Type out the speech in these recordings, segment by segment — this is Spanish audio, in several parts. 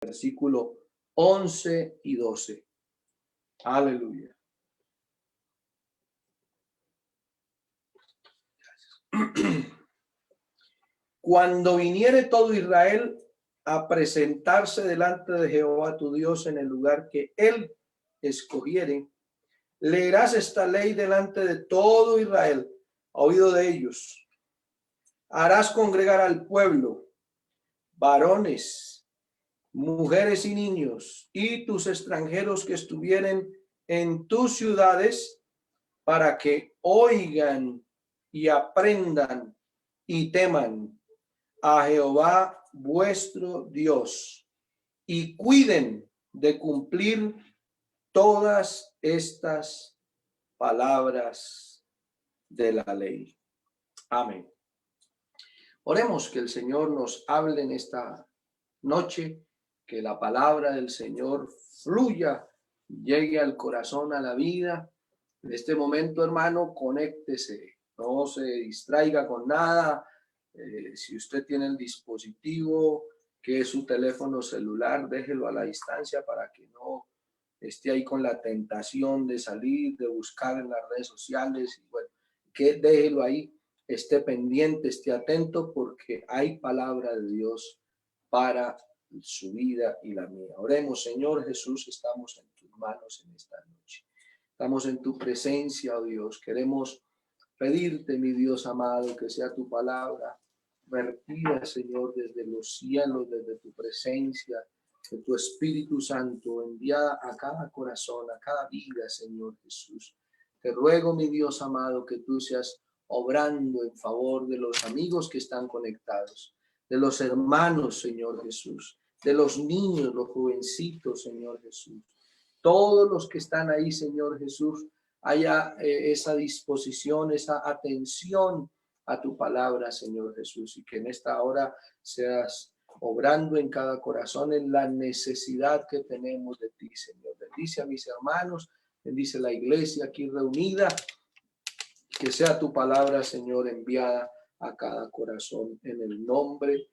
versículo 11 y 12. Aleluya. Cuando viniere todo Israel a presentarse delante de Jehová tu Dios en el lugar que él escogiere, leerás esta ley delante de todo Israel, a oído de ellos. Harás congregar al pueblo, varones, mujeres y niños, y tus extranjeros que estuvieren en tus ciudades, para que oigan y aprendan y teman a Jehová vuestro Dios, y cuiden de cumplir todas estas palabras de la ley. Amén. Oremos que el Señor nos hable en esta noche, que la palabra del Señor fluya, llegue al corazón, a la vida. En este momento, hermano, conéctese, no se distraiga con nada. Si usted tiene el dispositivo, que es su teléfono celular, déjelo a la distancia para que no esté ahí con la tentación de salir, de buscar en las redes sociales. Y bueno, que déjelo ahí, esté pendiente, esté atento, porque hay palabra de Dios para su vida y la mía. Oremos. Señor Jesús, estamos en tus manos en esta noche. Estamos en tu presencia, oh Dios. Queremos pedirte, mi Dios amado, que sea tu palabra vertida, Señor, desde los cielos, desde tu presencia, de tu Espíritu Santo, enviada a cada corazón, a cada vida, Señor Jesús. Te ruego, mi Dios amado, que tú seas obrando en favor de los amigos que están conectados, de los hermanos, Señor Jesús, de los niños, los jovencitos, Señor Jesús. Todos los que están ahí, Señor Jesús, haya esa disposición, esa atención a tu palabra, Señor Jesús, y que en esta hora seas obrando en cada corazón en la necesidad que tenemos de ti, Señor. Bendice a mis hermanos, bendice la iglesia aquí reunida, que sea tu palabra, Señor, enviada a cada corazón en el nombre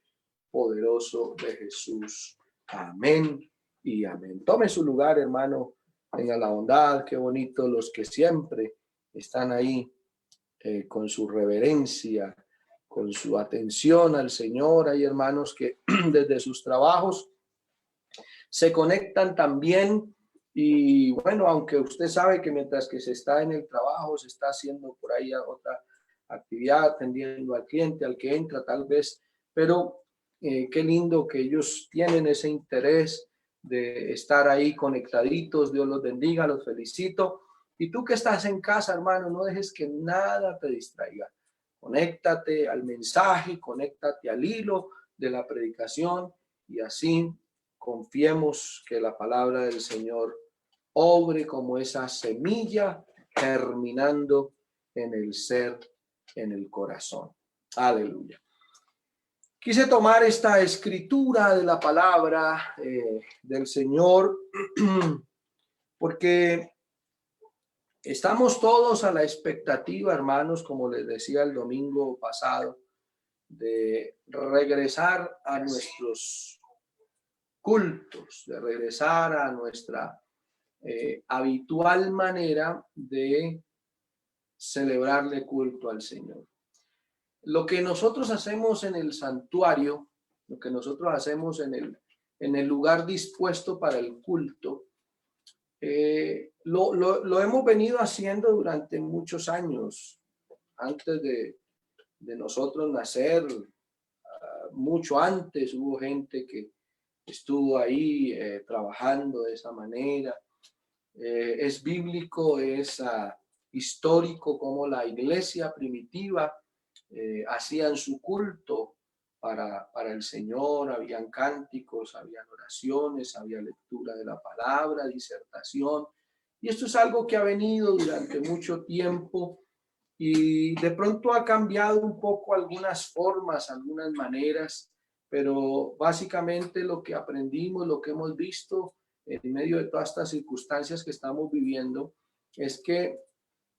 poderoso de Jesús. Amén y amén. Tome su lugar, hermano, en la bondad. Qué bonito los que siempre están ahí con su reverencia, con su atención al Señor. Hay hermanos que desde sus trabajos se conectan también. Y bueno, aunque usted sabe que mientras que se está en el trabajo, se está haciendo por ahí otra actividad, atendiendo al cliente, al que entra tal vez, pero qué lindo que ellos tienen ese interés de estar ahí conectaditos. Dios los bendiga, los felicito. Y tú que estás en casa, hermano, no dejes que nada te distraiga. Conéctate al mensaje, conéctate al hilo de la predicación, y así confiemos que la palabra del Señor obre como esa semilla germinando en el ser, en el corazón. Aleluya. Quise tomar esta escritura de la palabra del Señor porque estamos todos a la expectativa, hermanos, como les decía el domingo pasado, de regresar a nuestros cultos, de regresar a nuestra habitual manera de celebrarle culto al Señor. Lo que nosotros hacemos en el santuario, lo que nosotros hacemos en el lugar dispuesto para el culto, lo hemos venido haciendo durante muchos años. Antes de nosotros nacer, mucho antes hubo gente que estuvo ahí trabajando de esa manera. Es bíblico, es histórico como la iglesia primitiva hacían su culto para el Señor. Habían cánticos, habían oraciones, había lectura de la palabra, disertación. Y esto es algo que ha venido durante mucho tiempo y de pronto ha cambiado un poco algunas formas, algunas maneras, pero básicamente lo que aprendimos, lo que hemos visto en medio de todas estas circunstancias que estamos viviendo, es que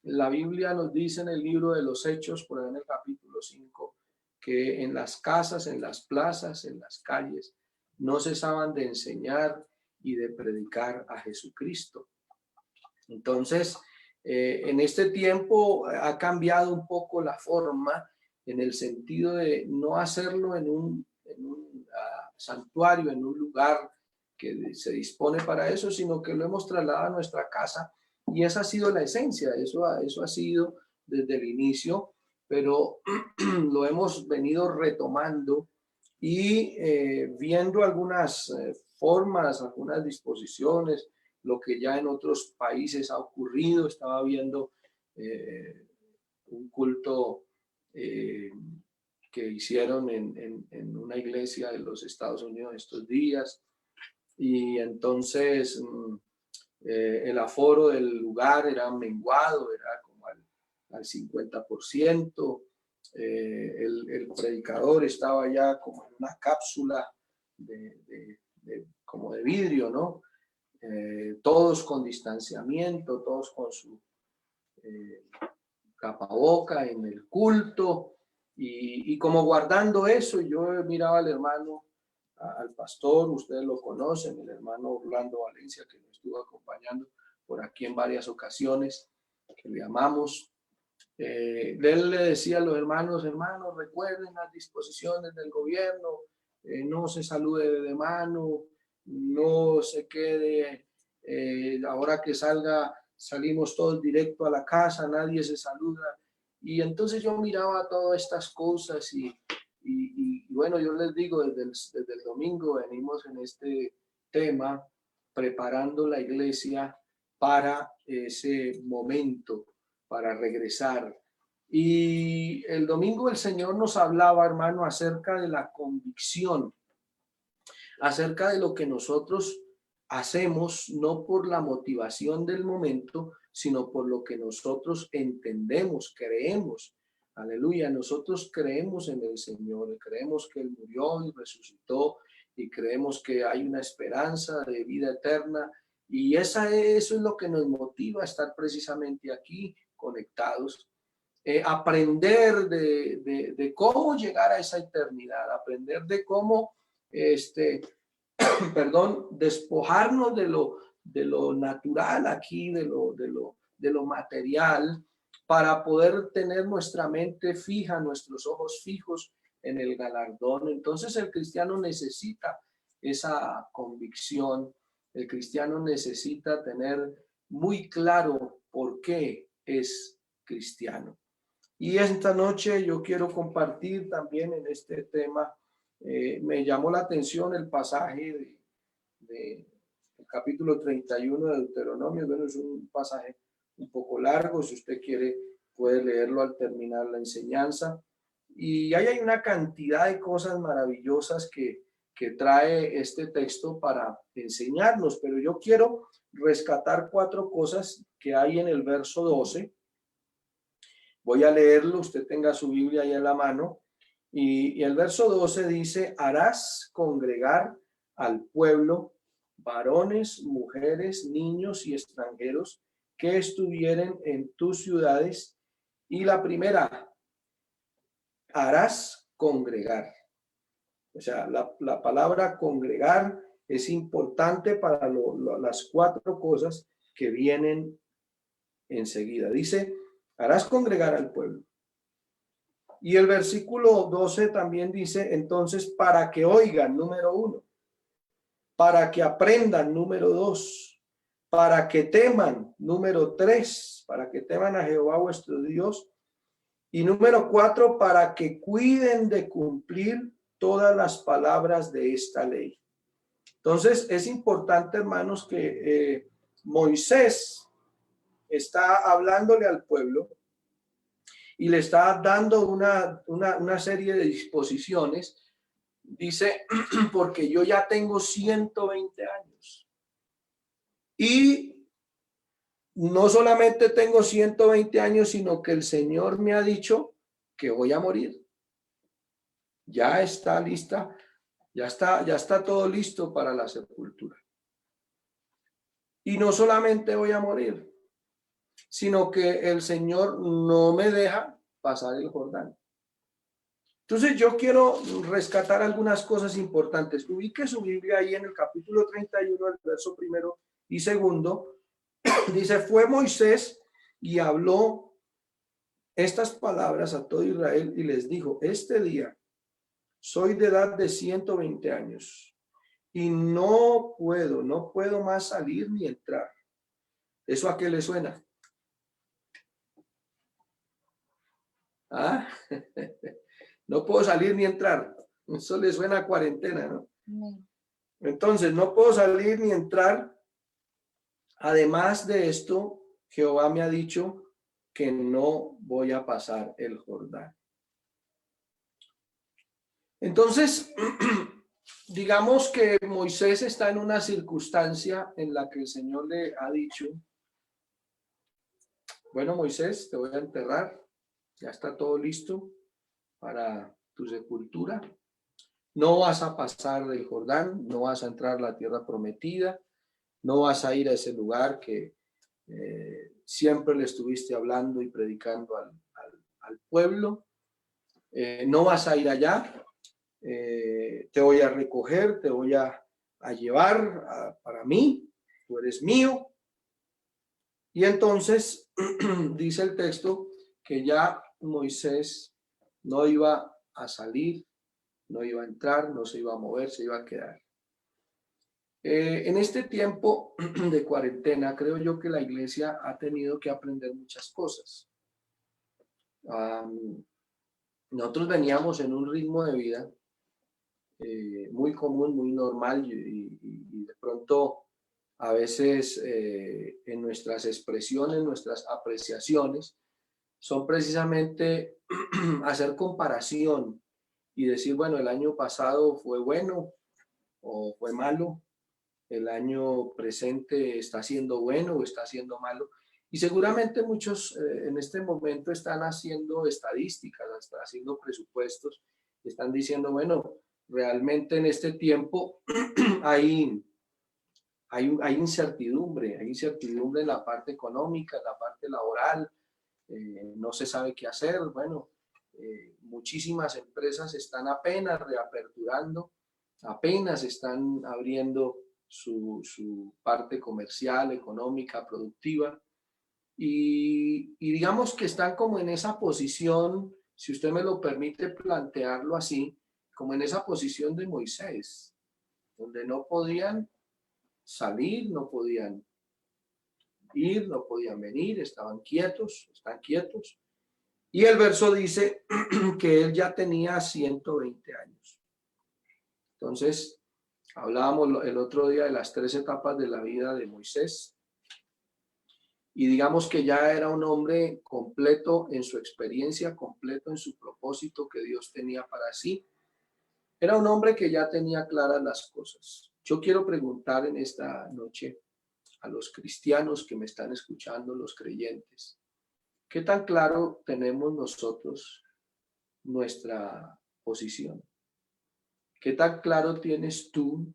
la Biblia nos dice en el libro de los Hechos, por ahí en el capítulo 5, que en las casas, en las plazas, en las calles, no cesaban de enseñar y de predicar a Jesucristo. Entonces, en este tiempo ha cambiado un poco la forma, en el sentido de no hacerlo en un santuario, en un lugar que se dispone para eso, sino que lo hemos trasladado a nuestra casa, y esa ha sido la esencia, eso ha sido desde el inicio, pero lo hemos venido retomando y viendo algunas formas, algunas disposiciones, lo que ya en otros países ha ocurrido. Estaba viendo un culto que hicieron en una iglesia de los Estados Unidos estos días, y entonces el aforo del lugar era menguado, era como al 50%. El predicador estaba ya como en una cápsula como de vidrio, ¿no? Todos con distanciamiento, todos con su tapaboca en el culto, y como guardando eso. Yo miraba al hermano, al pastor, ustedes lo conocen, el hermano Orlando Valencia, que nos estuvo acompañando por aquí en varias ocasiones, que le amamos. Él le decía a los hermanos: hermanos, recuerden las disposiciones del gobierno, no se salude de mano, no se quede, ahora que salimos todos directo a la casa, nadie se saluda. Y entonces yo miraba todas estas cosas, y bueno, yo les digo, desde el domingo venimos en este tema, preparando la iglesia para ese momento, para regresar. Y el domingo el Señor nos hablaba, hermano, acerca de la convicción, acerca de lo que nosotros hacemos, no por la motivación del momento, sino por lo que nosotros entendemos, creemos. Aleluya, nosotros creemos en el Señor, creemos que Él murió y resucitó, y creemos que hay una esperanza de vida eterna, y eso es lo que nos motiva a estar precisamente aquí conectados. Aprender de cómo llegar a esa eternidad, aprender de cómo perdón, despojarnos de lo natural aquí, de lo material, para poder tener nuestra mente fija, nuestros ojos fijos en el galardón. Entonces el cristiano necesita esa convicción, el cristiano necesita tener muy claro por qué es cristiano. Y esta noche yo quiero compartir también en este tema. Me llamó la atención el pasaje del capítulo 31 de Deuteronomio. Bueno, es un pasaje un poco largo, si usted quiere puede leerlo al terminar la enseñanza. Y ahí hay una cantidad de cosas maravillosas que trae este texto para enseñarnos, pero yo quiero rescatar 4 cosas que hay en el verso 12. Voy a leerlo, usted tenga su Biblia ahí en la mano. Y el verso 12 dice: harás congregar al pueblo, varones, mujeres, niños y extranjeros que estuvieren en tus ciudades. Y la primera, harás congregar. O sea, la palabra congregar es importante para las 4 cosas que vienen enseguida. Dice: harás congregar al pueblo. Y el versículo 12 también dice: entonces, para que oigan, número 1, para que aprendan, número 2, para que teman, número 3, para que teman a Jehová vuestro Dios, y número 4, para que cuiden de cumplir todas las palabras de esta ley. Entonces es importante, hermanos, que Moisés está hablándole al pueblo y le está dando una serie de disposiciones. Dice: porque yo ya tengo 120 años. Y no solamente tengo 120 años, sino que el Señor me ha dicho que voy a morir. Ya está lista, ya está todo listo para la sepultura. Y no solamente voy a morir, sino que el Señor no me deja pasar el Jordán. Entonces yo quiero rescatar algunas cosas importantes. Ubique su Biblia ahí en el capítulo 31, el verso primero y segundo. Dice, fue Moisés y habló estas palabras a todo Israel y les dijo, este día soy de edad de 120 años y no puedo más salir ni entrar. ¿Eso a qué le suena? ¿Ah? No puedo salir ni entrar. Eso le suena a cuarentena, ¿no? Entonces, no puedo salir ni entrar. Además de esto, Jehová me ha dicho que no voy a pasar el Jordán. Entonces, digamos que Moisés está en una circunstancia en la que el Señor le ha dicho, bueno, Moisés, te voy a enterrar, ya está todo listo para tu sepultura. No vas a pasar del Jordán, no vas a entrar a la tierra prometida, no vas a ir a ese lugar que siempre le estuviste hablando y predicando al pueblo. No vas a ir allá, te voy a recoger, te voy a llevar para mí, tú eres mío. Y entonces dice el texto que ya Moisés no iba a salir, no iba a entrar, no se iba a mover, se iba a quedar. En este tiempo de cuarentena, creo yo que la iglesia ha tenido que aprender muchas cosas. Nosotros veníamos en un ritmo de vida muy común, muy normal y de pronto a veces en nuestras expresiones, nuestras apreciaciones, son precisamente hacer comparación y decir, bueno, el año pasado fue bueno o fue malo, el año presente está siendo bueno o está siendo malo. Y seguramente muchos en este momento están haciendo estadísticas, están haciendo presupuestos, están diciendo, bueno, realmente en este tiempo hay incertidumbre en la parte económica, en la parte laboral, no se sabe qué hacer. Bueno, muchísimas empresas están apenas reaperturando, apenas están abriendo su parte comercial, económica, productiva, y digamos que están como en esa posición, si usted me lo permite plantearlo así, como en esa posición de Moisés, donde no podían salir, no podían ir, no podían venir, estaban quietos, están quietos. Y el verso dice que él ya tenía 120 años. Entonces, hablábamos el otro día de las 3 etapas de la vida de Moisés. Y digamos que ya era un hombre completo en su experiencia, completo en su propósito que Dios tenía para sí. Era un hombre que ya tenía claras las cosas. Yo quiero preguntar en esta noche a los cristianos que me están escuchando, los creyentes, ¿qué tan claro tenemos nosotros nuestra posición? ¿Qué tan claro tienes tú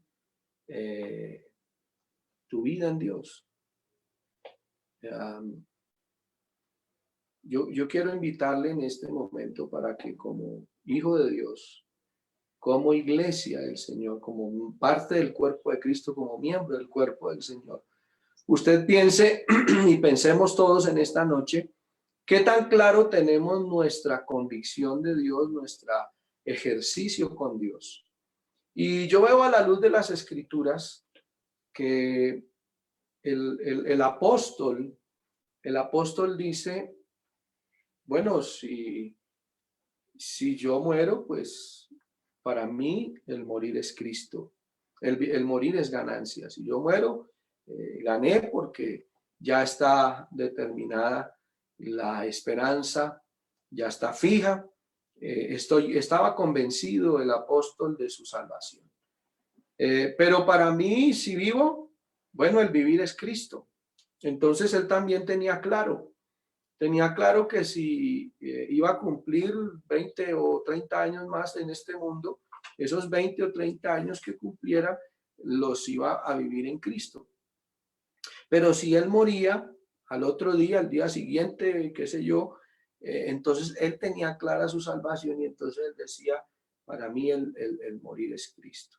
tu vida en Dios? Yo quiero invitarle en este momento para que como hijo de Dios, como iglesia del Señor, como parte del cuerpo de Cristo, como miembro del cuerpo del Señor, usted piense y pensemos todos en esta noche, ¿qué tan claro tenemos nuestra convicción de Dios, nuestro ejercicio con Dios? Y yo veo a la luz de las Escrituras que el apóstol dice, bueno, si yo muero, pues para mí el morir es Cristo. El morir es ganancia. Si yo muero, gané porque ya está determinada la esperanza, ya está fija. Estaba convencido el apóstol de su salvación. Pero para mí, si vivo, bueno, el vivir es Cristo. Entonces él también tenía claro que si iba a cumplir 20 o 30 años más en este mundo, esos 20 o 30 años que cumpliera los iba a vivir en Cristo. Pero si él moría al otro día, al día siguiente, qué sé yo, Entonces él tenía clara su salvación y entonces él decía, para mí el morir es Cristo.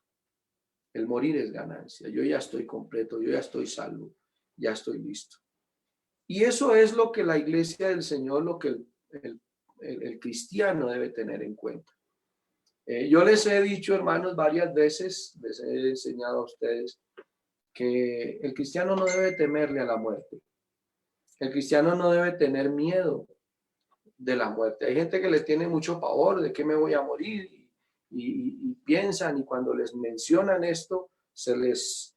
El morir es ganancia. Yo ya estoy completo, yo ya estoy salvo, ya estoy listo. Y eso es lo que la iglesia del Señor, lo que el cristiano debe tener en cuenta. Yo les he dicho, hermanos, varias veces, les he enseñado a ustedes que el cristiano no debe temerle a la muerte. El cristiano no debe tener miedo de la muerte. Hay gente que le tiene mucho pavor de que me voy a morir y piensan, y cuando les mencionan esto, se les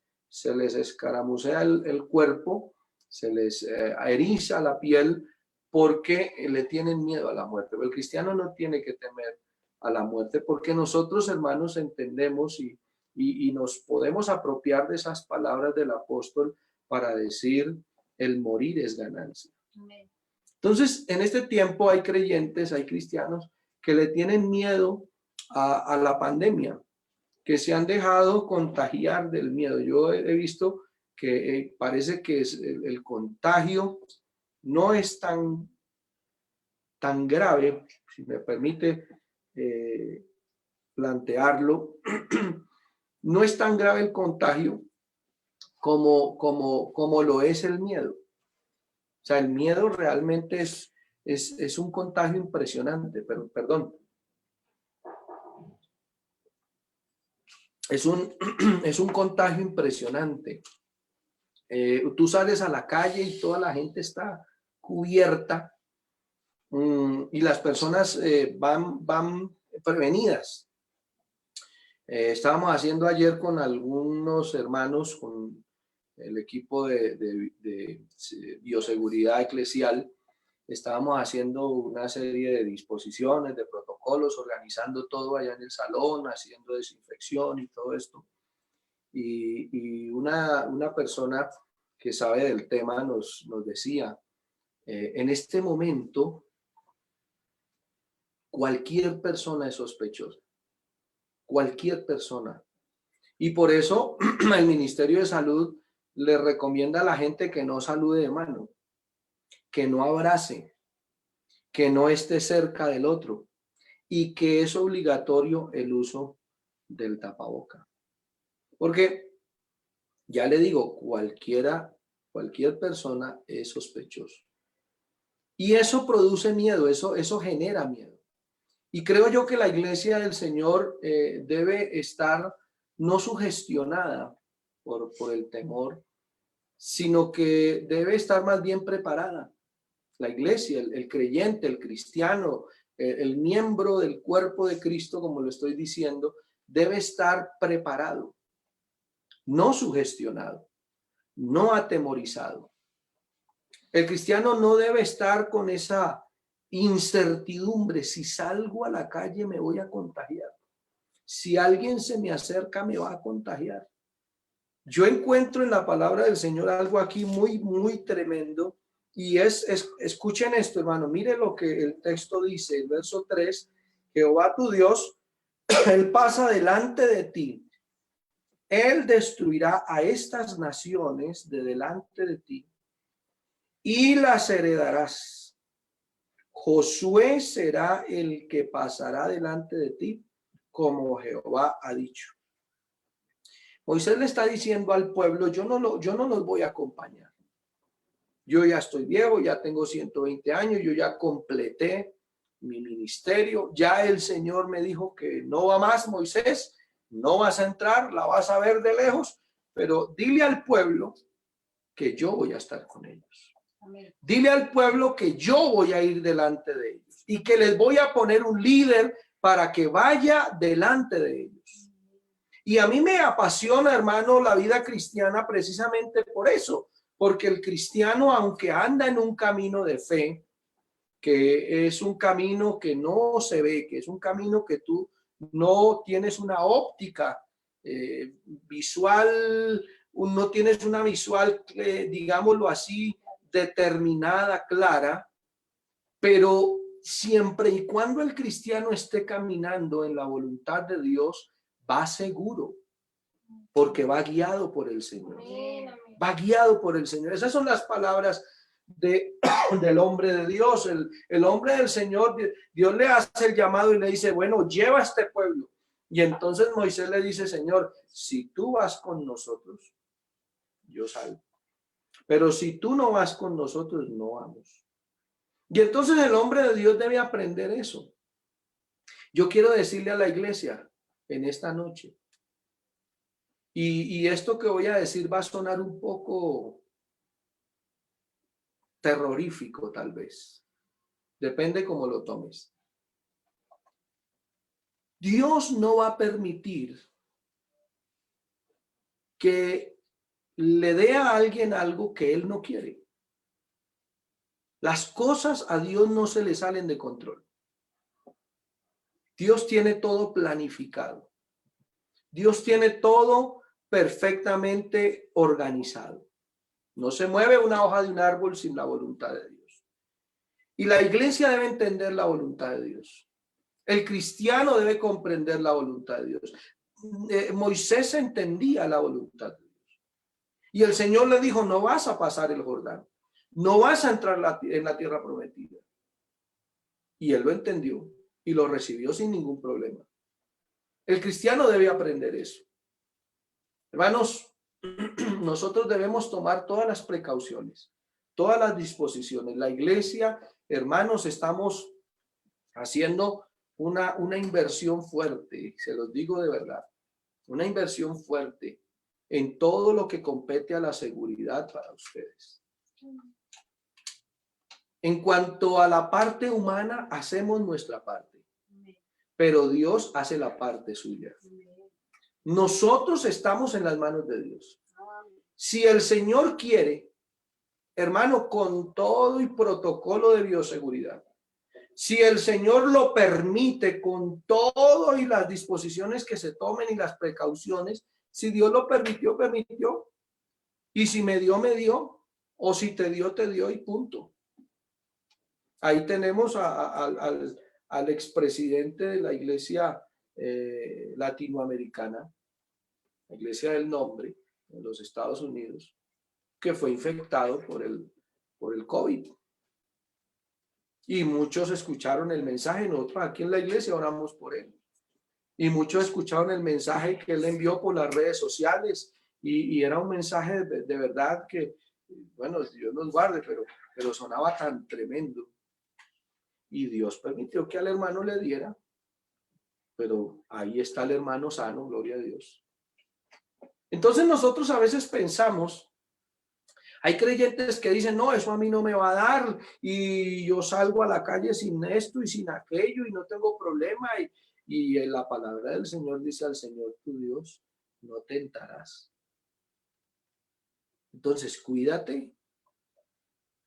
escaramucea el cuerpo, se les eriza la piel porque le tienen miedo a la muerte. Pero el cristiano no tiene que temer a la muerte porque nosotros, hermanos, entendemos y nos podemos apropiar de esas palabras del apóstol para decir el morir es ganancia. Amén. Entonces, en este tiempo hay creyentes, hay cristianos que le tienen miedo a la pandemia, que se han dejado contagiar del miedo. Yo he visto que parece que el contagio no es tan grave, si me permite plantearlo, no es tan grave el contagio como lo es el miedo. O sea, el miedo realmente es un contagio impresionante, pero perdón. Es un contagio impresionante. Tú sales a la calle y toda la gente está cubierta y las personas van prevenidas. Estábamos haciendo ayer con algunos hermanos, con el equipo de bioseguridad eclesial, estábamos haciendo una serie de disposiciones, de protocolos, organizando todo allá en el salón, haciendo desinfección y todo esto. Y una persona que sabe del tema nos decía, en este momento, cualquier persona es sospechosa, cualquier persona. Y por eso el Ministerio de Salud le recomienda a la gente que no salude de mano, que no abrace, que no esté cerca del otro y que es obligatorio el uso del tapaboca. Porque, ya le digo, cualquier persona es sospechoso. Y eso produce miedo, eso genera miedo. Y creo yo que la iglesia del Señor debe estar no sugestionada por el temor, sino que debe estar más bien preparada. La iglesia, el creyente, el cristiano, el miembro del cuerpo de Cristo, como lo estoy diciendo, debe estar preparado, no sugestionado, no atemorizado. El cristiano no debe estar con esa incertidumbre. Si salgo a la calle me voy a contagiar. Si alguien se me acerca me va a contagiar. Yo encuentro en la palabra del Señor algo aquí muy, muy tremendo. Y escuchen esto, hermano, mire lo que el texto dice, el verso 3, Jehová tu Dios, Él pasa delante de ti. Él destruirá a estas naciones de delante de ti y las heredarás. Josué será el que pasará delante de ti, como Jehová ha dicho. Moisés le está diciendo al pueblo, yo no los voy a acompañar. Yo ya estoy viejo, ya tengo 120 años, yo ya completé mi ministerio. Ya el Señor me dijo que no va más, Moisés, no vas a entrar, la vas a ver de lejos, pero dile al pueblo que yo voy a estar con ellos. Amén. Dile al pueblo que yo voy a ir delante de ellos y que les voy a poner un líder para que vaya delante de ellos. Y a mí me apasiona, hermano, la vida cristiana precisamente por eso. Porque el cristiano, aunque anda en un camino de fe, que es un camino que no se ve, que es un camino que tú no tienes una óptica visual, no tienes una visual, digámoslo así, determinada, clara, pero siempre y cuando el cristiano esté caminando en la voluntad de Dios, va seguro, porque va guiado por el Señor. Va guiado por el Señor. Esas son las palabras del hombre de Dios. El hombre del Señor, Dios le hace el llamado y le dice, bueno, lleva a este pueblo. Y entonces Moisés le dice, Señor, si tú vas con nosotros, yo salgo. Pero si tú no vas con nosotros, no vamos. Y entonces el hombre de Dios debe aprender eso. Yo quiero decirle a la iglesia en esta noche, y esto que voy a decir va a sonar un poco terrorífico tal vez. Depende cómo lo tomes. Dios no va a permitir que le dé a alguien algo que él no quiere. Las cosas a Dios no se le salen de control. Dios tiene todo planificado. Dios tiene todo perfectamente organizado. No se mueve una hoja de un árbol sin la voluntad de Dios. Y la iglesia debe entender la voluntad de Dios. El cristiano debe comprender la voluntad de Dios. Moisés entendía la voluntad de Dios. Y el Señor le dijo, no vas a pasar el Jordán. No vas a entrar en la tierra prometida. Y él lo entendió y lo recibió sin ningún problema. El cristiano debe aprender eso. Hermanos, nosotros debemos tomar todas las precauciones, todas las disposiciones. La iglesia, hermanos, estamos haciendo una inversión fuerte, se los digo de verdad, una inversión fuerte en todo lo que compete a la seguridad para ustedes. En cuanto a la parte humana, hacemos nuestra parte, pero Dios hace la parte suya. Nosotros estamos en las manos de Dios. Si el Señor quiere, hermano, con todo y protocolo de bioseguridad, si el Señor lo permite con todo y las disposiciones que se tomen y las precauciones, si Dios lo permitió, permitió. Y si me dio, me dio. O si te dio y punto. Ahí tenemos al expresidente de la iglesia latinoamericana, la Iglesia del Nombre, en los Estados Unidos, que fue infectado por el COVID. Y muchos escucharon el mensaje, nosotros aquí en la iglesia oramos por él. Y muchos escucharon el mensaje que él envió por las redes sociales y era un mensaje de verdad que, bueno, Dios nos guarde, pero sonaba tan tremendo. Y Dios permitió que al hermano le diera, pero ahí está el hermano sano, gloria a Dios. Entonces nosotros a veces pensamos, hay creyentes que dicen, no, eso a mí no me va a dar y yo salgo a la calle sin esto y sin aquello y no tengo problema. Y en la palabra del Señor dice al Señor tu Dios, no tentarás. Entonces cuídate,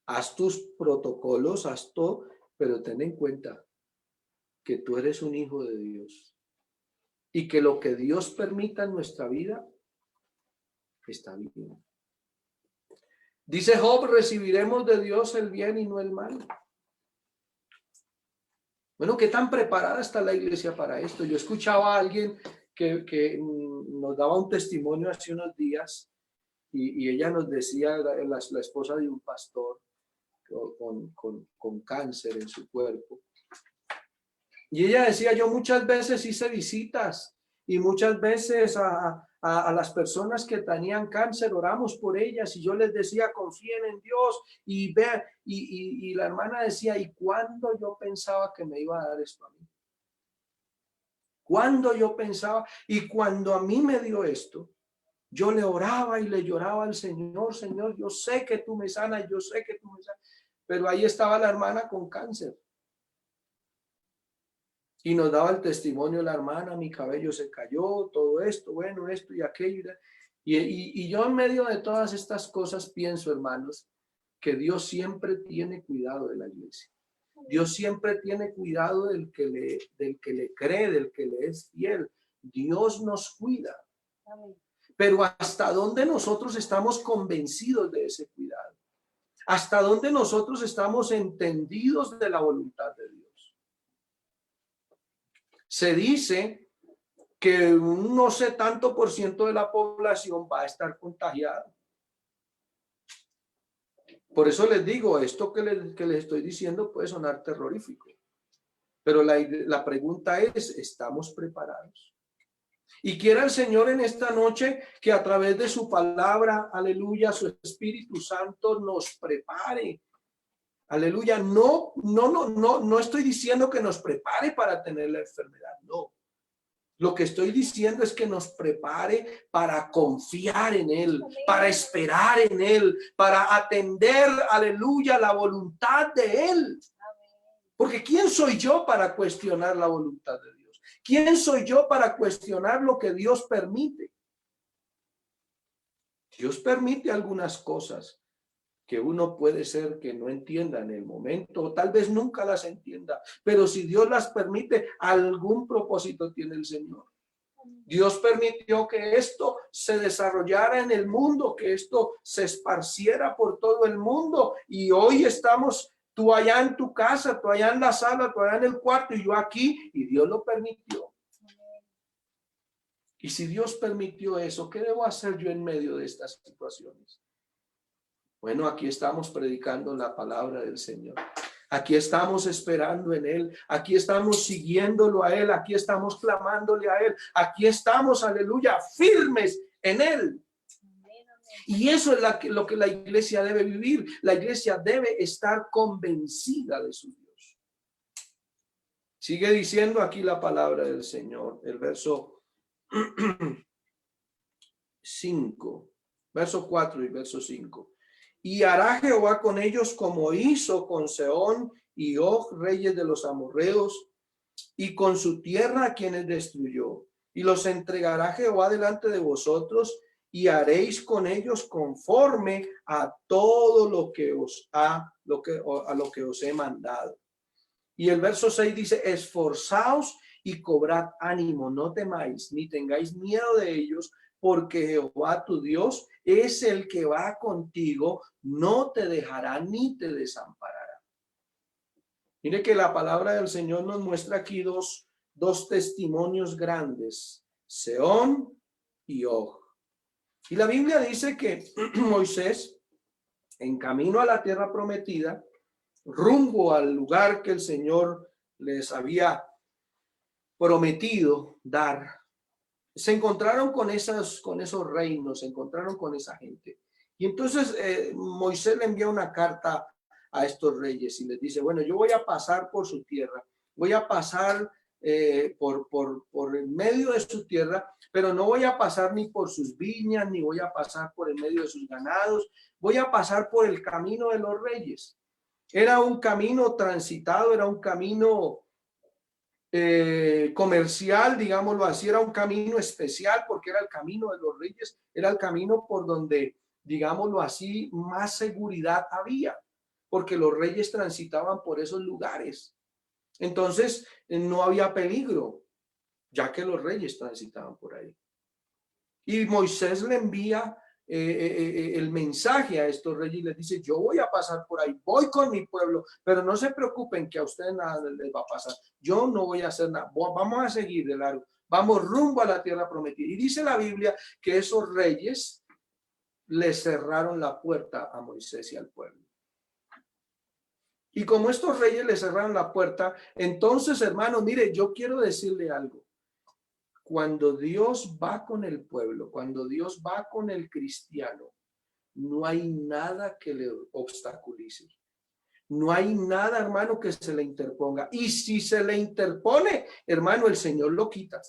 haz tus protocolos, haz todo, pero ten en cuenta que tú eres un hijo de Dios y que lo que Dios permita en nuestra vida está bien. Dice Job, recibiremos de Dios el bien y no el mal. Bueno, ¿qué tan preparada está la iglesia para esto? Yo escuchaba a alguien que nos daba un testimonio hace unos días y ella nos decía, la esposa de un pastor con cáncer en su cuerpo. Y ella decía, yo muchas veces hice visitas y muchas veces a las personas que tenían cáncer oramos por ellas y yo les decía, confíen en Dios y vean. Y la hermana decía, ¿y cuándo yo pensaba que me iba a dar esto a mí? ¿Cuándo yo pensaba? Y cuando a mí me dio esto, yo le oraba y le lloraba al Señor, Señor, yo sé que tú me sanas, yo sé que tú me sanas. Pero ahí estaba la hermana con cáncer. Y nos daba el testimonio la hermana, mi cabello se cayó, todo esto, bueno, esto y aquello. Y yo en medio de todas estas cosas pienso, hermanos, que Dios siempre tiene cuidado de la iglesia. Dios siempre tiene cuidado del que le cree, del que le es fiel. Dios nos cuida. Pero ¿hasta dónde nosotros estamos convencidos de ese cuidado? ¿Hasta dónde nosotros estamos entendidos de la voluntad de Dios? Se dice que un no sé tanto % de la población va a estar contagiada. Por eso les digo, esto que les estoy diciendo puede sonar terrorífico, pero la pregunta es, ¿estamos preparados? Y quiera el Señor en esta noche que a través de su palabra, aleluya, su Espíritu Santo nos prepare. Aleluya, no estoy diciendo que nos prepare para tener la enfermedad, no. Lo que estoy diciendo es que nos prepare para confiar en Él, para esperar en Él, para atender, aleluya, la voluntad de Él. Porque ¿quién soy yo para cuestionar la voluntad de Dios? ¿Quién soy yo para cuestionar lo que Dios permite? Dios permite algunas cosas que uno puede ser que no entienda en el momento, o tal vez nunca las entienda, pero si Dios las permite, algún propósito tiene el Señor. Dios permitió que esto se desarrollara en el mundo, que esto se esparciera por todo el mundo, y hoy estamos tú allá en tu casa, tú allá en la sala, tú allá en el cuarto y yo aquí, y Dios lo permitió. Y si Dios permitió eso, ¿qué debo hacer yo en medio de estas situaciones? Bueno, aquí estamos predicando la palabra del Señor. Aquí estamos esperando en Él. Aquí estamos siguiéndolo a Él. Aquí estamos clamándole a Él. Aquí estamos, aleluya, firmes en Él. Y eso es lo que la iglesia debe vivir. La iglesia debe estar convencida de su Dios. Sigue diciendo aquí la palabra del Señor, el verso 5, verso 4 y verso 5. Y hará Jehová con ellos como hizo con Sehón y Og, reyes de los amorreos, y con su tierra a quienes destruyó. Y los entregará Jehová delante de vosotros, y haréis con ellos conforme a todo lo que a lo que os he mandado. Y el verso 6 dice, esforzaos y cobrad ánimo, no temáis, ni tengáis miedo de ellos, porque Jehová tu Dios es el que va contigo, no te dejará ni te desamparará. Mire que la palabra del Señor nos muestra aquí dos testimonios grandes, Sehón y Og. Y la Biblia dice que Moisés, en camino a la tierra prometida, rumbo al lugar que el Señor les había prometido dar, se encontraron con esos reinos, se encontraron con esa gente. Y entonces Moisés le envía una carta a estos reyes y les dice, bueno, yo voy a pasar por su tierra, voy a pasar por el medio de su tierra, pero no voy a pasar ni por sus viñas, ni voy a pasar por el medio de sus ganados, voy a pasar por el camino de los reyes. Era un camino transitado, era un camino comercial, digámoslo así, era un camino especial porque era el camino de los reyes, era el camino por donde, digámoslo así, más seguridad había, porque los reyes transitaban por esos lugares. Entonces, no había peligro, ya que los reyes transitaban por ahí. Y Moisés le envía el mensaje a estos reyes y les dice, yo voy a pasar por ahí, voy con mi pueblo, pero no se preocupen que a ustedes nada les va a pasar, yo no voy a hacer nada, vamos a seguir de largo, vamos rumbo a la tierra prometida. Y dice la Biblia que esos reyes le cerraron la puerta a Moisés y al pueblo. Y como estos reyes le cerraron la puerta, entonces, hermano, mire, yo quiero decirle algo. Cuando Dios va con el pueblo, cuando Dios va con el cristiano, no hay nada que le obstaculice. No hay nada, hermano, que se le interponga. Y si se le interpone, hermano, el Señor lo quita.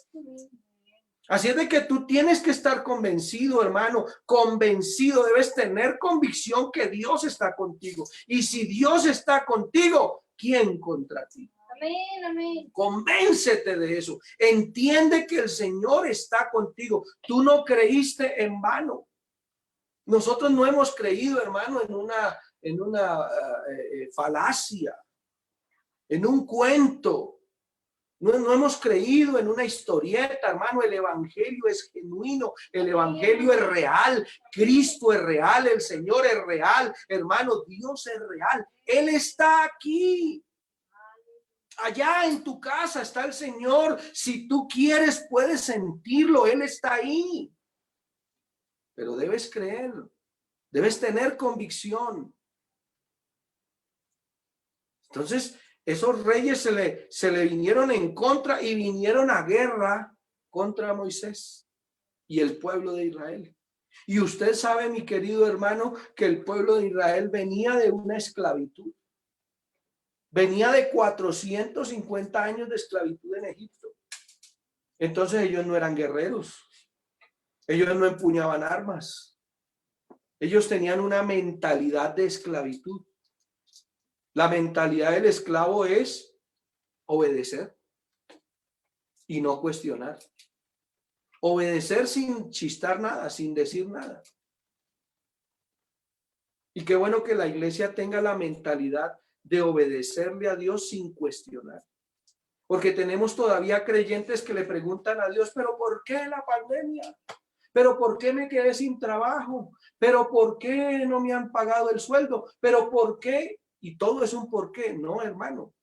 Así es de que tú tienes que estar convencido, hermano, convencido, debes tener convicción que Dios está contigo. Y si Dios está contigo, ¿quién contra ti? Amén, amén. Convéncete de eso. Entiende que el Señor está contigo. Tú no creíste en vano. Nosotros no hemos creído, hermano, en una falacia, en un cuento. No hemos creído en una historieta, hermano. El evangelio es genuino, el evangelio es real, Cristo es real, el Señor es real, hermano, Dios es real. Él está aquí. Allá en tu casa está el Señor. Si tú quieres, puedes sentirlo. Él está ahí. Pero debes creer, debes tener convicción. Entonces, esos reyes se le vinieron en contra y vinieron a guerra contra Moisés y el pueblo de Israel. Y usted sabe, mi querido hermano, que el pueblo de Israel venía de una esclavitud. Venía de 450 años de esclavitud en Egipto. Entonces ellos no eran guerreros. Ellos no empuñaban armas. Ellos tenían una mentalidad de esclavitud. La mentalidad del esclavo es obedecer y no cuestionar. Obedecer sin chistar nada, sin decir nada. Y qué bueno que la iglesia tenga la mentalidad de obedecerle a Dios sin cuestionar. Porque tenemos todavía creyentes que le preguntan a Dios, pero ¿por qué la pandemia? ¿Pero por qué me quedé sin trabajo? ¿Pero por qué no me han pagado el sueldo? ¿Pero por qué? Y todo es un por qué. No, hermano.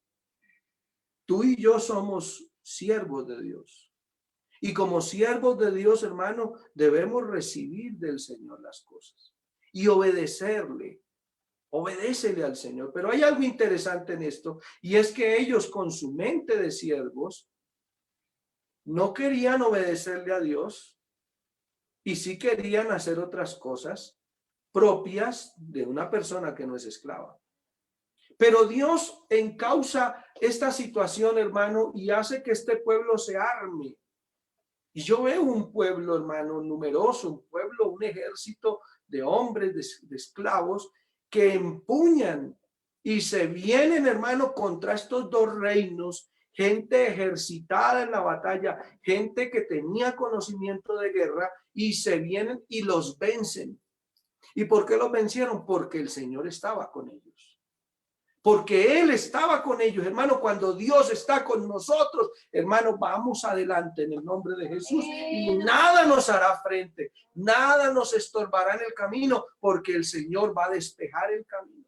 Tú y yo somos siervos de Dios. Y como siervos de Dios, hermano, debemos recibir del Señor las cosas y obedecerle. Obedécele al Señor. Pero hay algo interesante en esto, y es que ellos con su mente de siervos no querían obedecerle a Dios y sí querían hacer otras cosas propias de una persona que no es esclava. Pero Dios encausa esta situación, hermano, y hace que este pueblo se arme. Y yo veo un pueblo, hermano, numeroso, un pueblo, un ejército de hombres, de esclavos, que empuñan y se vienen, hermano, contra estos dos reinos, gente ejercitada en la batalla, gente que tenía conocimiento de guerra, y se vienen y los vencen. ¿Y por qué los vencieron? Porque el Señor estaba con ellos. Porque Él estaba con ellos, hermano. Cuando Dios está con nosotros, hermano, vamos adelante en el nombre de Jesús y nada nos hará frente, nada nos estorbará en el camino, porque el Señor va a despejar el camino.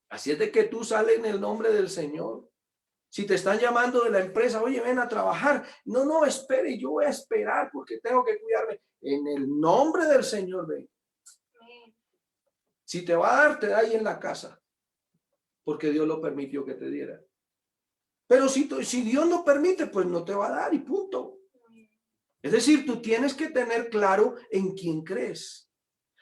Así es de que tú sales en el nombre del Señor. Si te están llamando de la empresa, oye, ven a trabajar. No, espere, yo voy a esperar porque tengo que cuidarme. En el nombre del Señor, ven. Si te va a dar, te da ahí en la casa, porque Dios lo permitió que te diera. Pero si Dios no permite, pues no te va a dar y punto. Es decir, tú tienes que tener claro en quién crees.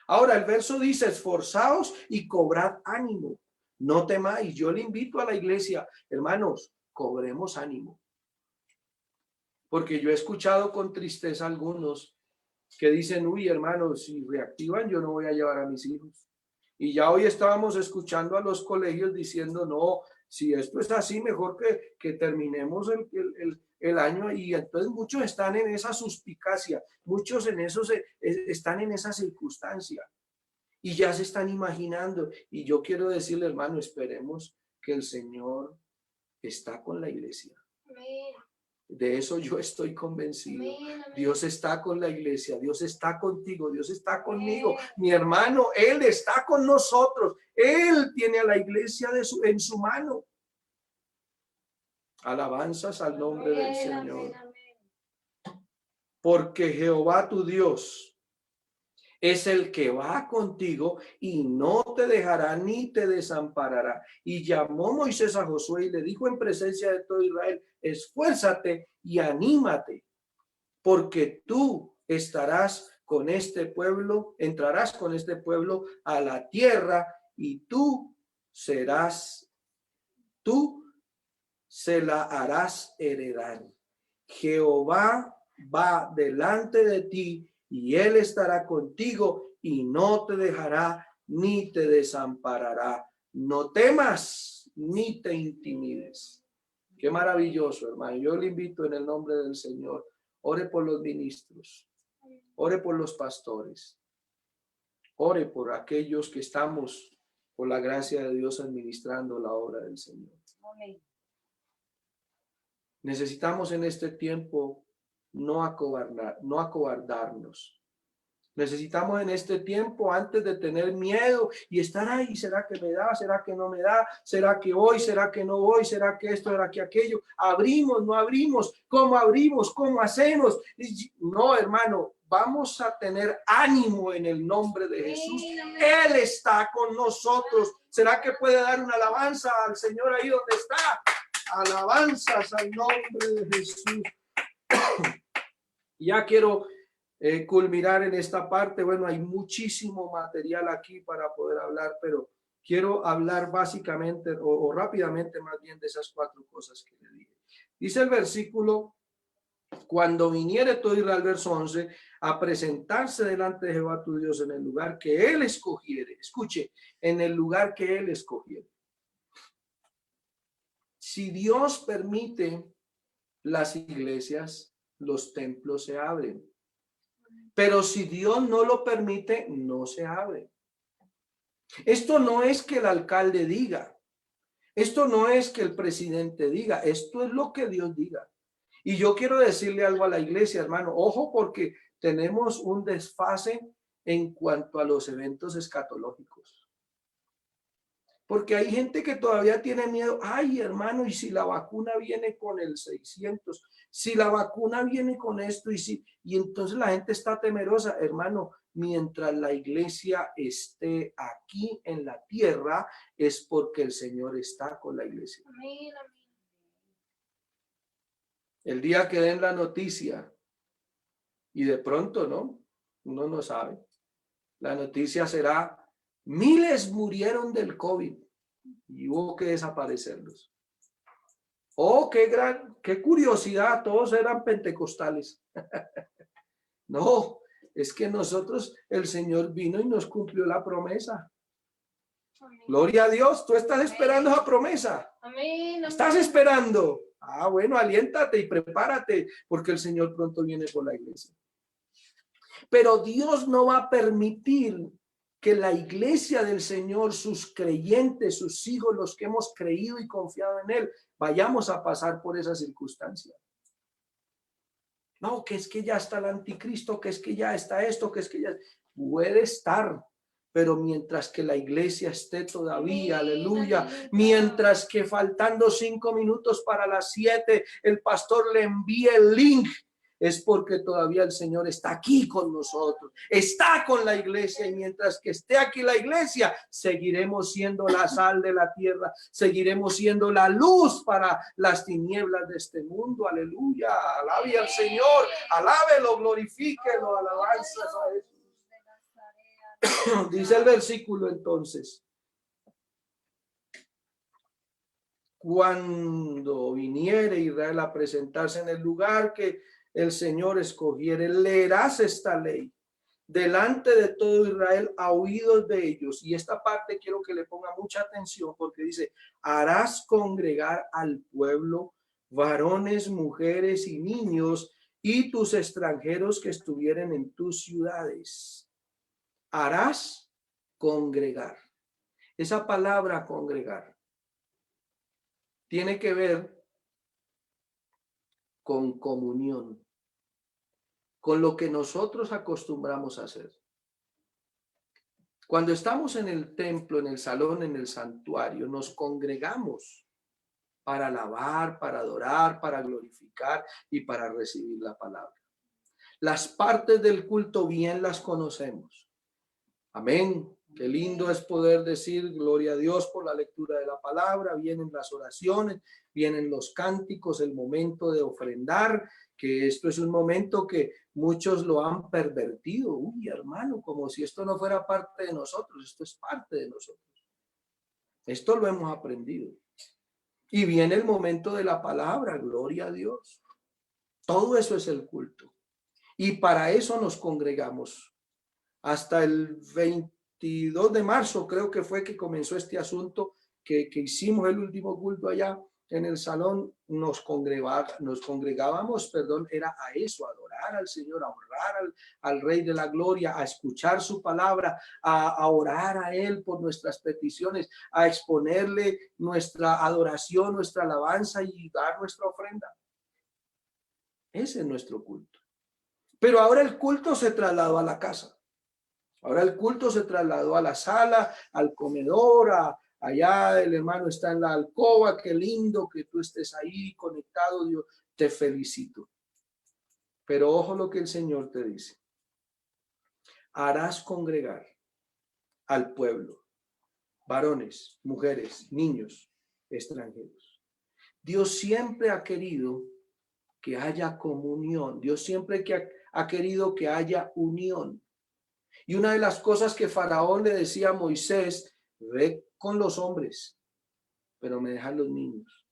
Ahora, el verso dice, esforzaos y cobrad ánimo. No temáis. Yo le invito a la iglesia, hermanos, cobremos ánimo. Porque yo he escuchado con tristeza a algunos que dicen, uy, hermanos, si reactivan, yo no voy a llevar a mis hijos. Y ya hoy estábamos escuchando a los colegios diciendo, no, si esto es así, mejor que terminemos el año. Y entonces muchos están en esa suspicacia, muchos en eso están en esa circunstancia y ya se están imaginando. Y yo quiero decirle, hermano, esperemos que el Señor está con la iglesia. Amén. De eso yo estoy convencido. Amén, amén. Dios está con la iglesia, Dios está contigo, Dios está conmigo. Amén. Mi hermano, Él está con nosotros. Él tiene a la iglesia en su mano. Alabanzas al nombre del Señor. Porque Jehová tu Dios es el que va contigo y no te dejará ni te desamparará. Y llamó Moisés a Josué y le dijo en presencia de todo Israel, esfuérzate y anímate, porque tú estarás con este pueblo, entrarás con este pueblo a la tierra y tú se la harás heredar. Jehová va delante de ti y Él estará contigo y no te dejará ni te desamparará. No temas ni te intimides. Qué maravilloso, hermano. Yo le invito en el nombre del Señor. Ore por los ministros. Ore por los pastores. Ore por aquellos que estamos, por la gracia de Dios, administrando la obra del Señor. Amén. Necesitamos en este tiempo no acobardarnos. Necesitamos en este tiempo, antes de tener miedo y estar ahí, ¿será que me da? ¿Será que no me da? ¿Será que voy? ¿Será que no voy? ¿Será que esto? ¿Será que aquello? ¿Abrimos? ¿No abrimos? ¿Cómo abrimos? ¿Cómo hacemos? No, hermano, vamos a tener ánimo en el nombre de Jesús. Él está con nosotros. ¿Será que puede dar una alabanza al Señor ahí donde está? Alabanzas al nombre de Jesús. Ya quiero culminar en esta parte. Bueno, hay muchísimo material aquí para poder hablar, pero quiero hablar básicamente o rápidamente más bien de esas 4 cosas que le dije. Dice el versículo: cuando viniere todo Israel, verso 11, a presentarse delante de Jehová tu Dios en el lugar que él escogiere. Escuche, en el lugar que él escogiere. Si Dios permite las iglesias, los templos se abren. Pero si Dios no lo permite, no se abre. Esto no es que el alcalde diga. Esto no es que el presidente diga. Esto es lo que Dios diga. Y yo quiero decirle algo a la iglesia, hermano. Ojo, porque tenemos un desfase en cuanto a los eventos escatológicos. Porque hay gente que todavía tiene miedo. Ay, hermano, y si la vacuna viene con el 600, si la vacuna viene con esto, y entonces la gente está temerosa, hermano. Mientras la iglesia esté aquí en la tierra, es porque el Señor está con la iglesia. Amén, amén. El día que den la noticia, y de pronto, ¿no? Uno no sabe. La noticia será: miles murieron del COVID y hubo que desaparecerlos. Oh, qué curiosidad, todos eran pentecostales. No, es que nosotros, el Señor vino y nos cumplió la promesa. Amén. Gloria a Dios, tú estás esperando esa promesa. Amén. Estás esperando. Ah, bueno, aliéntate y prepárate, porque el Señor pronto viene por la iglesia. Pero Dios no va a permitir que la iglesia del Señor, sus creyentes, sus hijos, los que hemos creído y confiado en Él, vayamos a pasar por esa circunstancia. No, que es que ya está el anticristo, que es que ya está esto, que es que ya puede estar. Pero mientras que la iglesia esté todavía, aleluya, mientras que faltando 5 minutos para las 7, el pastor le envíe el link, es porque todavía el Señor está aquí con nosotros, está con la iglesia, y mientras que esté aquí la iglesia, seguiremos siendo la sal de la tierra, seguiremos siendo la luz para las tinieblas de este mundo, aleluya. Alabe al Señor, alábelo, glorifíquelo, alabanzas a Jesús. Dice el versículo entonces: cuando viniere Israel a presentarse en el lugar que el Señor escogiere, leerás esta ley delante de todo Israel a oídos de ellos. Y esta parte quiero que le ponga mucha atención, porque dice: harás congregar al pueblo, varones, mujeres y niños, y tus extranjeros que estuvieren en tus ciudades. Harás congregar. Esa palabra congregar tiene que ver con comunión, con lo que nosotros acostumbramos a hacer. Cuando estamos en el templo, en el salón, en el santuario, nos congregamos para alabar, para adorar, para glorificar y para recibir la palabra. Las partes del culto bien las conocemos. Amén. Qué lindo es poder decir gloria a Dios por la lectura de la palabra. Vienen las oraciones, vienen los cánticos, el momento de ofrendar, que esto es un momento que muchos lo han pervertido. Uy, hermano, como si esto no fuera parte de nosotros. Esto es parte de nosotros. Esto lo hemos aprendido. Y viene el momento de la palabra, gloria a Dios. Todo eso es el culto. Y para eso nos congregamos. Hasta el 22 de marzo creo que fue que comenzó este asunto, que hicimos el último culto allá en el salón. Nos congregábamos, era a eso, a adorar al Señor, a honrar al Rey de la Gloria, a escuchar su palabra, a orar a Él por nuestras peticiones, a exponerle nuestra adoración, nuestra alabanza y dar nuestra ofrenda. Ese es nuestro culto. Pero ahora el culto se trasladó a la casa. Ahora el culto se trasladó a la sala, al comedor, allá el hermano está en la alcoba. Qué lindo que tú estés ahí conectado, Dios, te felicito. Pero ojo lo que el Señor te dice. harás congregar al pueblo, varones, mujeres, niños, extranjeros. Dios siempre ha querido que haya comunión. Dios siempre ha querido que haya unión. Y una de las cosas que Faraón le decía a Moisés, ve con los hombres, pero me dejan los niños.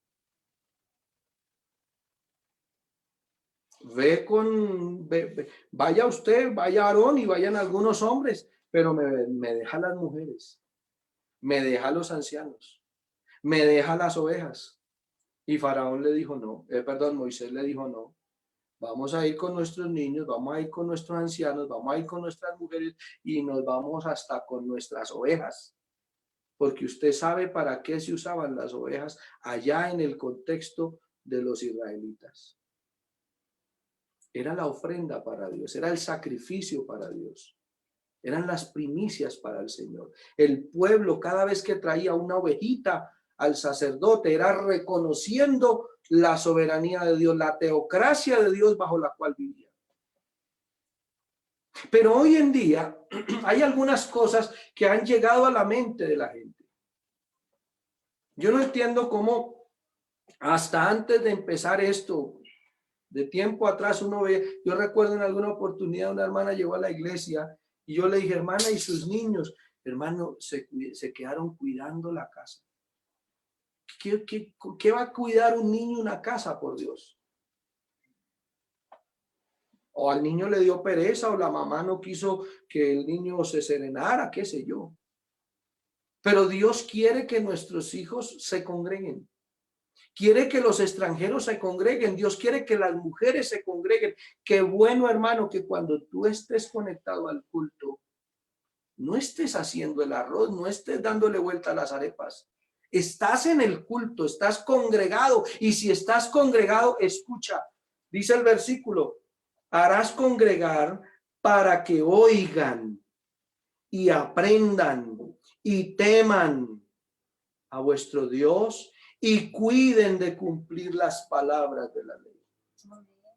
Vaya usted, vaya Aarón y vayan algunos hombres, pero me deja las mujeres, me deja los ancianos, me deja las ovejas. Y Faraón le dijo no, Moisés le dijo no. Vamos a ir con nuestros niños, vamos a ir con nuestros ancianos, vamos a ir con nuestras mujeres y nos vamos hasta con nuestras ovejas. Porque usted sabe para qué se usaban las ovejas allá en el contexto de los israelitas. Era la ofrenda para Dios, era el sacrificio para Dios. Eran las primicias para el Señor. El pueblo, cada vez que traía una ovejita al sacerdote, era reconociendo la soberanía de Dios, la teocracia de Dios bajo la cual vivía. Pero hoy en día hay algunas cosas que han llegado a la mente de la gente. Yo no entiendo cómo hasta antes de empezar esto, de tiempo atrás uno ve, yo recuerdo en alguna oportunidad una hermana llegó a la iglesia y yo le dije, hermana, ¿y sus niños? Hermano, se quedaron cuidando la casa. ¿Qué va a cuidar un niño una casa, por Dios? O al niño le dio pereza o la mamá no quiso que el niño se serenara, qué sé yo. Pero Dios quiere que nuestros hijos se congreguen. Quiere que los extranjeros se congreguen. Dios quiere que las mujeres se congreguen. Qué bueno, hermano, que cuando tú estés conectado al culto, no estés haciendo el arroz, no estés dándole vuelta a las arepas. Estás en el culto, estás congregado. Y si estás congregado, escucha, dice el versículo, harás congregar para que oigan y aprendan y teman a vuestro Dios y cuiden de cumplir las palabras de la ley.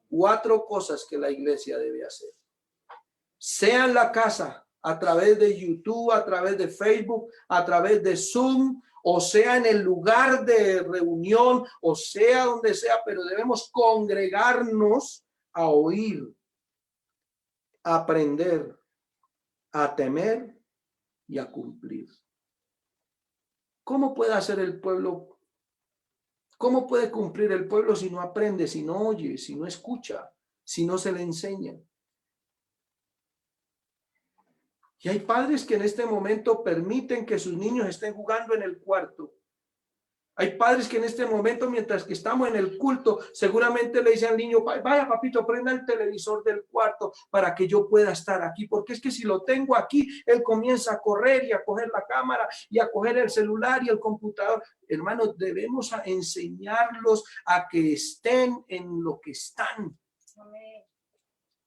4 cosas que la iglesia debe hacer. Sea en la casa, a través de YouTube, a través de Facebook, a través de Zoom, o sea en el lugar de reunión, o sea donde sea, pero debemos congregarnos a oír, a aprender, a temer y a cumplir. ¿Cómo puede hacer el pueblo? ¿Cómo puede cumplir el pueblo si no aprende, si no oye, si no escucha, si no se le enseña? Y hay padres que en este momento permiten que sus niños estén jugando en el cuarto. Hay padres que en este momento, mientras que estamos en el culto, seguramente le dicen al niño, vaya papito, prenda el televisor del cuarto para que yo pueda estar aquí, porque es que si lo tengo aquí, él comienza a correr y a coger la cámara y a coger el celular y el computador. Hermanos, debemos enseñarlos a que estén en lo que están. Amén.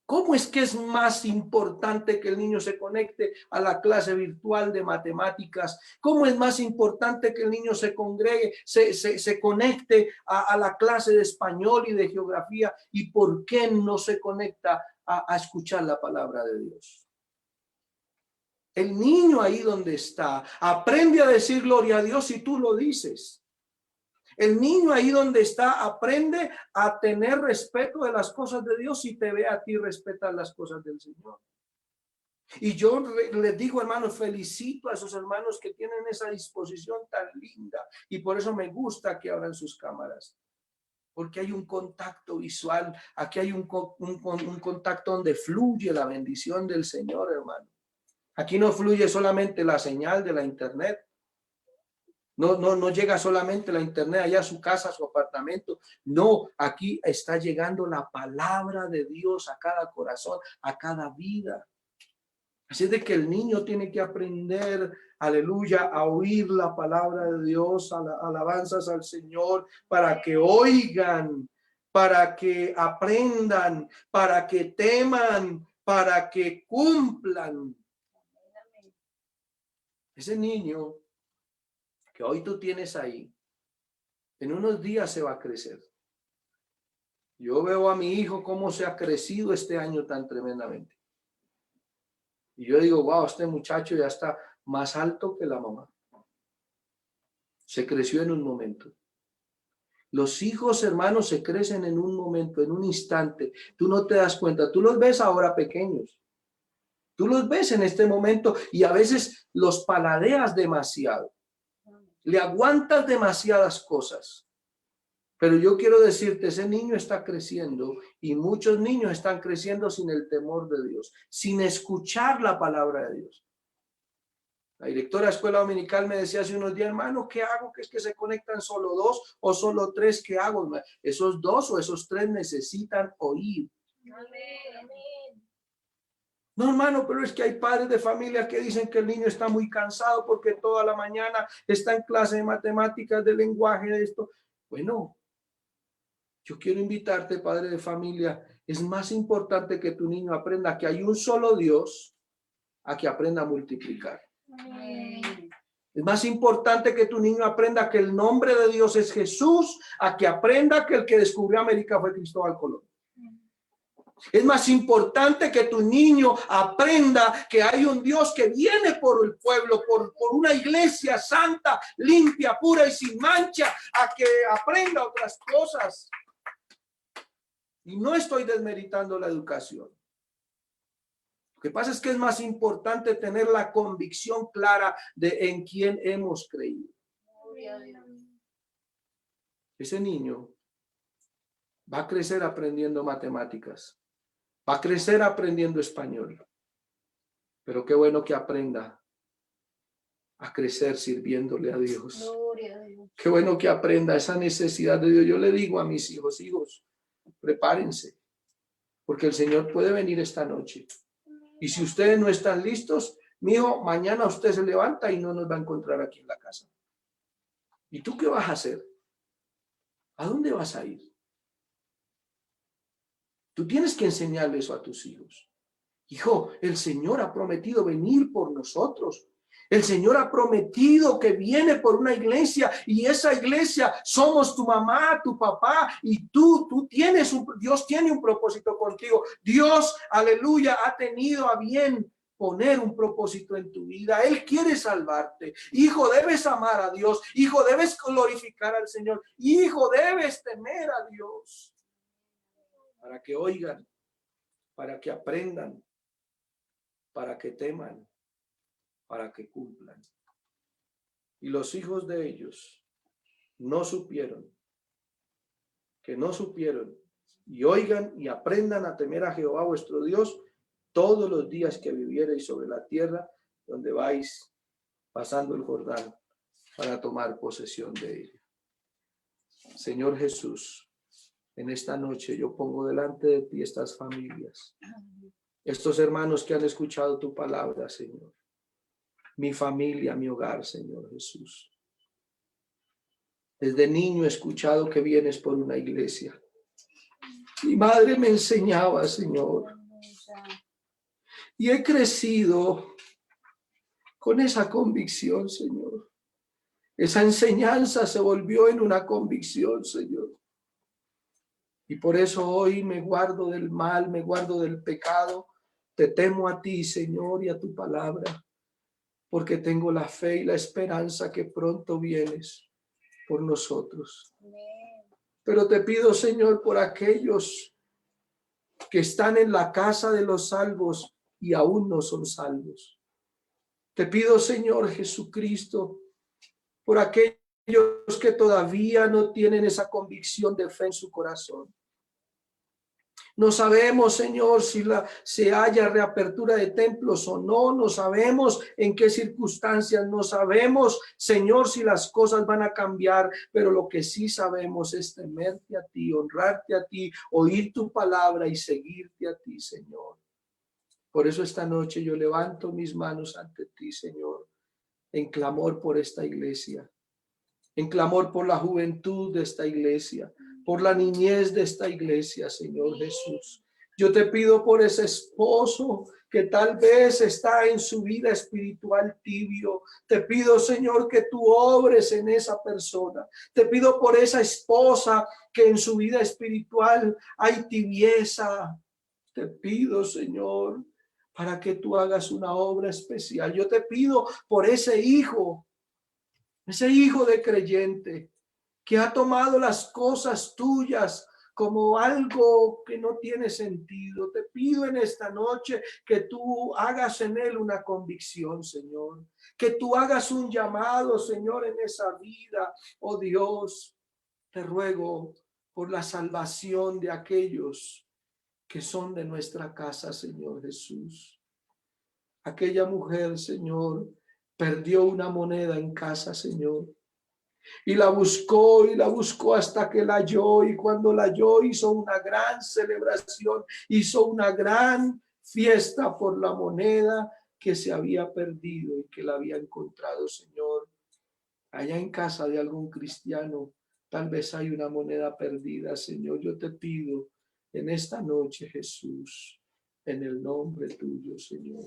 ¿Cómo es que es más importante que el niño se conecte a la clase virtual de matemáticas? ¿Cómo es más importante que el niño se congregue, se conecte a la clase de español y de geografía? ¿Y por qué no se conecta a escuchar la palabra de Dios? El niño ahí donde está, aprende a decir gloria a Dios si tú lo dices. El niño ahí donde está aprende a tener respeto de las cosas de Dios y te ve a ti respetar las cosas del Señor. Y yo les digo, hermanos, felicito a esos hermanos que tienen esa disposición tan linda y por eso me gusta que abran sus cámaras. Porque hay un contacto visual, aquí hay un contacto donde fluye la bendición del Señor, hermano. Aquí no fluye solamente la señal de la internet. No llega solamente la internet allá a su casa, a su apartamento. No, aquí está llegando la palabra de Dios a cada corazón, a cada vida. Así es de que el niño tiene que aprender, aleluya, a oír la palabra de Dios, alabanzas al Señor, para que oigan, para que aprendan, para que teman, para que cumplan. Ese niño que hoy tú tienes ahí, en unos días se va a crecer. Yo veo a mi hijo cómo se ha crecido este año tan tremendamente. Y yo digo, wow, este muchacho ya está más alto que la mamá. Se creció en un momento. Los hijos, hermanos, se crecen en un momento, en un instante. Tú no te das cuenta. Tú los ves ahora pequeños. Tú los ves en este momento y a veces los paladeas demasiado. Le aguantas demasiadas cosas. Pero yo quiero decirte, ese niño está creciendo y muchos niños están creciendo sin el temor de Dios, sin escuchar la palabra de Dios. La directora de escuela dominical me decía hace unos días, hermano, ¿qué hago? Que es que se conectan solo 2 o solo 3, ¿qué hago? Esos 2 o esos 3 necesitan oír. Amén. No, hermano, pero es que hay padres de familia que dicen que el niño está muy cansado porque toda la mañana está en clase de matemáticas, de lenguaje, de esto. Bueno, yo quiero invitarte, padre de familia, es más importante que tu niño aprenda que hay un solo Dios a que aprenda a multiplicar. Amén. Es más importante que tu niño aprenda que el nombre de Dios es Jesús a que aprenda que el que descubrió América fue Cristóbal Colón. Es más importante que tu niño aprenda que hay un Dios que viene por el pueblo, por una iglesia santa, limpia, pura y sin mancha, a que aprenda otras cosas. Y no estoy desmeritando la educación. Lo que pasa es que es más importante tener la convicción clara de en quién hemos creído. Ese niño va a crecer aprendiendo matemáticas, va a crecer aprendiendo español, pero qué bueno que aprenda a crecer sirviéndole a Dios. Qué bueno que aprenda esa necesidad de Dios. Yo le digo a mis hijos, prepárense, porque el Señor puede venir esta noche. Y si ustedes no están listos, mi hijo, mañana usted se levanta y no nos va a encontrar aquí en la casa. ¿Y tú qué vas a hacer? ¿A dónde vas a ir? Tú tienes que enseñarle eso a tus hijos. Hijo, el Señor ha prometido venir por nosotros. El Señor ha prometido que viene por una iglesia y esa iglesia somos tu mamá, tu papá y tú tienes Dios tiene un propósito contigo. Dios, aleluya, ha tenido a bien poner un propósito en tu vida. Él quiere salvarte. Hijo, debes amar a Dios. Hijo, debes glorificar al Señor. Hijo, debes temer a Dios. Para que oigan, para que aprendan, para que teman, para que cumplan. Y los hijos de ellos no supieron y oigan y aprendan a temer a Jehová vuestro Dios todos los días que viviereis sobre la tierra donde vais pasando el Jordán para tomar posesión de ella. Señor Jesús, en esta noche yo pongo delante de ti estas familias, estos hermanos que han escuchado tu palabra, Señor. Mi familia, mi hogar, Señor Jesús. Desde niño he escuchado que vienes por una iglesia. Mi madre me enseñaba, Señor. Y he crecido con esa convicción, Señor. Esa enseñanza se volvió en una convicción, Señor. Y por eso hoy me guardo del mal, me guardo del pecado. Te temo a ti, Señor, y a tu palabra. Porque tengo la fe y la esperanza que pronto vienes por nosotros. Pero te pido, Señor, por aquellos que están en la casa de los salvos y aún no son salvos. Te pido, Señor Jesucristo, por aquellos que todavía no tienen esa convicción de fe en su corazón. No sabemos, Señor, si se haya reapertura de templos o no. No sabemos en qué circunstancias. No sabemos, Señor, si las cosas van a cambiar. Pero lo que sí sabemos es temerte a ti, honrarte a ti, oír tu palabra y seguirte a ti, Señor. Por eso esta noche yo levanto mis manos ante ti, Señor, en clamor por esta iglesia, en clamor por la juventud de esta iglesia, por la niñez de esta iglesia, Señor Jesús. Yo te pido por ese esposo que tal vez está en su vida espiritual tibio. Te pido, Señor, que tú obres en esa persona. Te pido por esa esposa que en su vida espiritual hay tibieza. Te pido, Señor, para que tú hagas una obra especial. Yo te pido por ese hijo de creyente que ha tomado las cosas tuyas como algo que no tiene sentido. Te pido en esta noche que tú hagas en él una convicción, Señor, que tú hagas un llamado, Señor, en esa vida. Oh Dios, te ruego por la salvación de aquellos que son de nuestra casa, Señor Jesús. Aquella mujer, Señor, perdió una moneda en casa, Señor, y la buscó hasta que la halló, y cuando la halló hizo una gran celebración, hizo una gran fiesta por la moneda que se había perdido y que la había encontrado, Señor. Allá en casa de algún cristiano, tal vez hay una moneda perdida, Señor. Yo te pido en esta noche, Jesús, en el nombre tuyo, Señor.